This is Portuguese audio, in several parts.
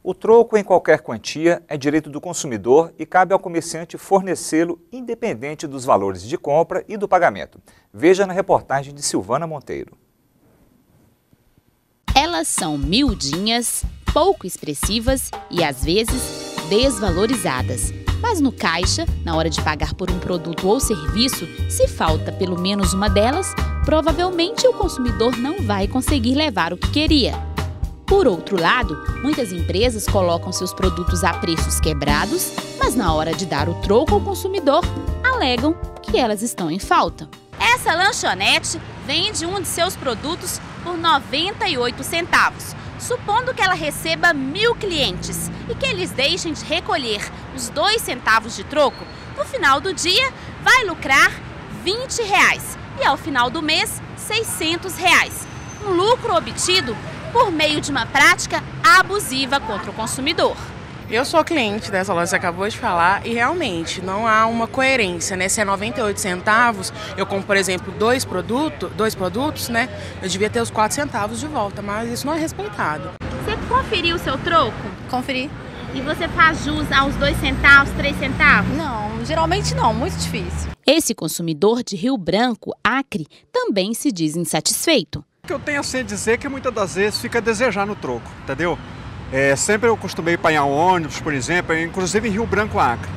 O troco em qualquer quantia é direito do consumidor e cabe ao comerciante fornecê-lo independente dos valores de compra e do pagamento. Veja na reportagem de Silvana Monteiro. Elas são miudinhas, pouco expressivas e, às vezes, desvalorizadas. Mas no caixa, na hora de pagar por um produto ou serviço, se falta pelo menos uma delas, provavelmente o consumidor não vai conseguir levar o que queria. Por outro lado, muitas empresas colocam seus produtos a preços quebrados, mas na hora de dar o troco ao consumidor, alegam que elas estão em falta. Essa lanchonete vende um de seus produtos por 98 centavos, supondo que ela receba 1.000 clientes e que eles deixem de recolher os 2 centavos de troco. No final do dia, vai lucrar R$20 e ao final do mês, R$600. Um lucro obtido por meio de uma prática abusiva contra o consumidor. Eu sou cliente dessa loja, você acabou de falar, e realmente não há uma coerência, né? Se é 98 centavos, eu compro, por exemplo, dois produtos, né? Eu devia ter os 4 centavos de volta, mas isso não é respeitado. Você conferiu o seu troco? Conferi. E você faz jus aos 2 centavos, 3 centavos? Não, geralmente não, muito difícil. Esse consumidor de Rio Branco, Acre, também se diz insatisfeito. O que eu tenho a dizer é que muitas das vezes fica a desejar no troco, entendeu? Sempre eu costumei apanhar o ônibus, por exemplo, inclusive em Rio Branco, Acre.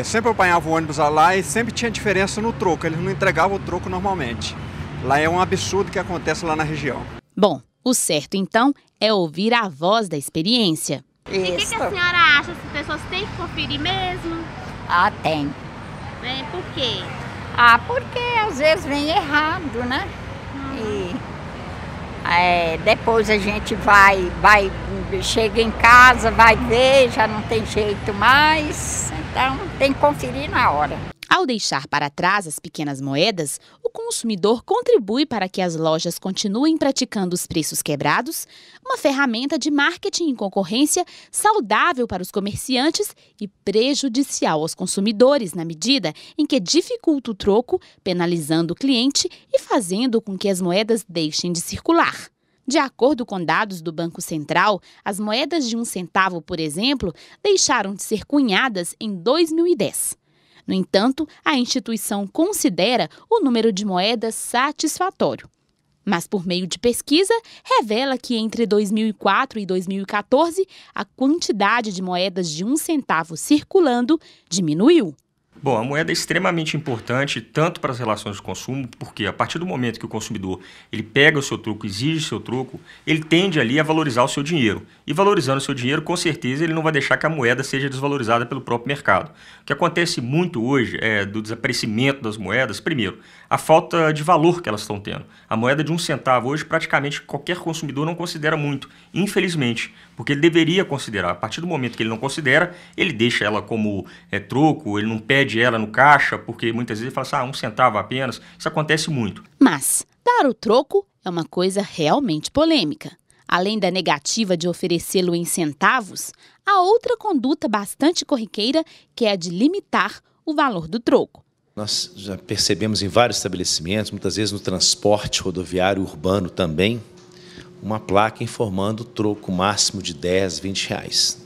Sempre eu apanhava o ônibus lá e sempre tinha diferença no troco, eles não entregavam o troco normalmente. Lá é um absurdo que acontece lá na região. Bom, o certo então é ouvir a voz da experiência. E o que a senhora acha? As pessoas têm que conferir mesmo? Ah, tem. Por quê? Ah, porque às vezes vem errado, né? E depois a gente chega em casa, vai ver, já não tem jeito mais, então tem que conferir na hora. Ao deixar para trás as pequenas moedas, o consumidor contribui para que as lojas continuem praticando os preços quebrados, uma ferramenta de marketing e concorrência saudável para os comerciantes e prejudicial aos consumidores na medida em que dificulta o troco, penalizando o cliente e fazendo com que as moedas deixem de circular. De acordo com dados do Banco Central, as moedas de 1 centavo, por exemplo, deixaram de ser cunhadas em 2010. No entanto, a instituição considera o número de moedas satisfatório. Mas, por meio de pesquisa, revela que entre 2004 e 2014, a quantidade de moedas de 1 centavo circulando diminuiu. Bom, a moeda é extremamente importante tanto para as relações de consumo, porque a partir do momento que o consumidor ele pega o seu troco, exige o seu troco, ele tende ali a valorizar o seu dinheiro. E valorizando o seu dinheiro, com certeza, ele não vai deixar que a moeda seja desvalorizada pelo próprio mercado. O que acontece muito hoje é do desaparecimento das moedas, primeiro, a falta de valor que elas estão tendo. A moeda de 1 centavo hoje praticamente qualquer consumidor não considera muito, infelizmente, porque ele deveria considerar. A partir do momento que ele não considera, ele deixa ela como troco, ele não pede ela no caixa, porque muitas vezes ele fala assim, 1 centavo apenas. Isso acontece muito. Mas dar o troco é uma coisa realmente polêmica. Além da negativa de oferecê-lo em centavos, há outra conduta bastante corriqueira que é a de limitar o valor do troco. Nós já percebemos em vários estabelecimentos, muitas vezes no transporte rodoviário urbano também, uma placa informando o troco máximo de R$10, R$20.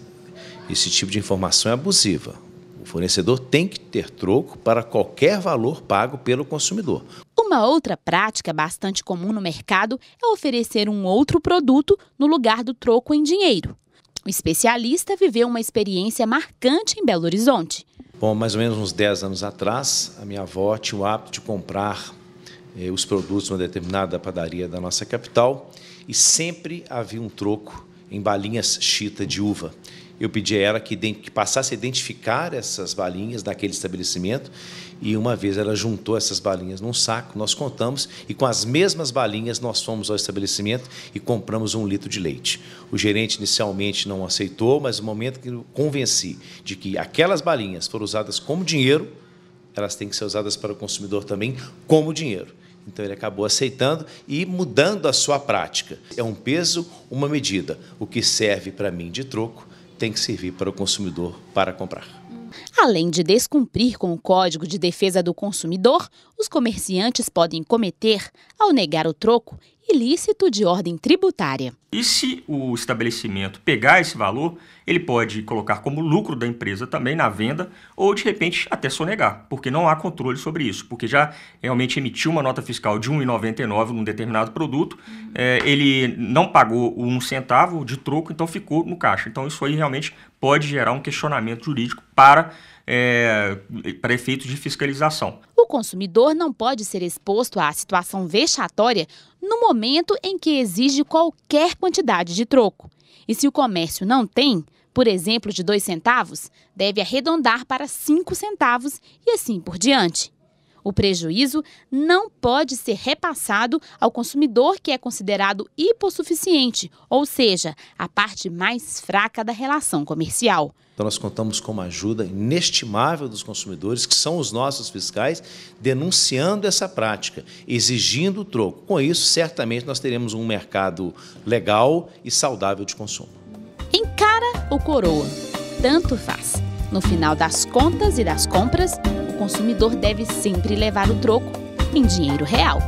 Esse tipo de informação é abusiva. O fornecedor tem que ter troco para qualquer valor pago pelo consumidor. Uma outra prática bastante comum no mercado é oferecer um outro produto no lugar do troco em dinheiro. O especialista viveu uma experiência marcante em Belo Horizonte. Bom, mais ou menos uns 10 anos atrás, a minha avó tinha o hábito de comprar os produtos numa determinada padaria da nossa capital e sempre havia um troco em balinhas chita de uva. Eu pedi a ela que passasse a identificar essas balinhas naquele estabelecimento e uma vez ela juntou essas balinhas num saco, nós contamos e com as mesmas balinhas nós fomos ao estabelecimento e compramos 1 litro de leite. O gerente inicialmente não aceitou, mas no momento que eu convenci de que aquelas balinhas foram usadas como dinheiro, elas têm que ser usadas para o consumidor também como dinheiro. Então ele acabou aceitando e mudando a sua prática. É um peso, uma medida. O que serve para mim de troco tem que servir para o consumidor para comprar. Além de descumprir com o Código de Defesa do Consumidor, os comerciantes podem cometer, ao negar o troco, ilícito de ordem tributária. E se o estabelecimento pegar esse valor, ele pode colocar como lucro da empresa também na venda ou, de repente, até sonegar, porque não há controle sobre isso, porque já realmente emitiu uma nota fiscal de R$ 1,99 num determinado produto, ele não pagou o 1 centavo de troco, então ficou no caixa. Então isso aí realmente pode gerar um questionamento jurídico para efeitos de fiscalização. O consumidor não pode ser exposto à situação vexatória no momento em que exige qualquer quantidade de troco. E se o comércio não tem, por exemplo, de 2 centavos, deve arredondar para 5 centavos e assim por diante. O prejuízo não pode ser repassado ao consumidor que é considerado hipossuficiente, ou seja, a parte mais fraca da relação comercial. Então nós contamos com uma ajuda inestimável dos consumidores, que são os nossos fiscais, denunciando essa prática, exigindo o troco. Com isso, certamente nós teremos um mercado legal e saudável de consumo. Encara ou coroa, tanto faz. No final das contas e das compras, o consumidor deve sempre levar o troco em dinheiro real.